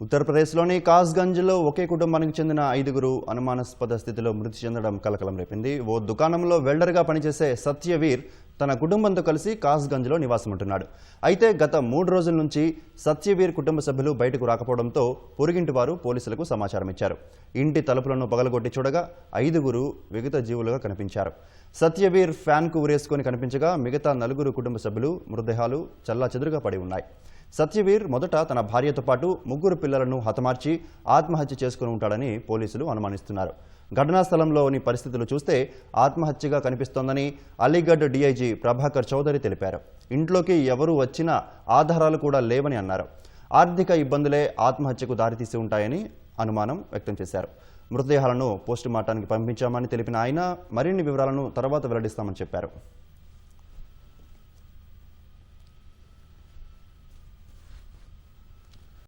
ఉత్తరప్రదేశ్లోని కాస్గంజ్లో ఒకే కుటుంబానికి చెందిన 5గురు అనుమానాస్పద స్థితిలో మృతి చెందడం కలకలం రేపింది. ఓ దుకాణంలో వెల్డర్గా పనిచేసే సత్యవీర్ తన కుటుంబంతో కలిసి కాస్గంజ్లో నివాసముంటున్నాడు. అయితే గత 3 రోజుల నుంచి సత్యవీర్ కుటుంబ సభ్యులు బయటకు రాకపోవడంతో పొరుగింటి వారు పోలీసులకు సమాచారం ఇచ్చారు. ఇంటి తలుపులను పగలగొట్టి చూడగా 5గురు విగత జీవులుగా కనిపించారు. సత్యవీర్ ఫ్యాన్కు ఉరేసుకొని కనిపించగా మిగతా 4 కుటుంబ సభ్యులు మృతదేహాలు చెల్లాచెదురుగా పడి ఉన్నాయి. సత్యవీర్ మొదట తన భార్యతో పాటు 3 పిల్లలను హతమార్చి ఆత్మహత్య చేసుకుని ఉంటాడని పోలీసులు అనుమానిస్తున్నారు. ఘటనా స్థలంలోని పరిస్థితులు చూస్తే ఆత్మహత్యగా కనిపిస్తోందని అలీగఢ్ డీఐజీ ప్రభాకర్ చౌదరి తెలిపారు. ఇంట్లోకి ఎవరూ వచ్చిన ఆధారాలు కూడా లేవని అన్నారు. ఆర్థిక ఇబ్బందులే ఆత్మహత్యకు దారితీసి ఉంటాయని అనుమానం వ్యక్తం చేశారు. మృతదేహాలను పోస్టుమార్టానికి పంపించామని తెలిపిన ఆయన మరిన్ని వివరాలను తర్వాత వెల్లడిస్తామని చెప్పారు.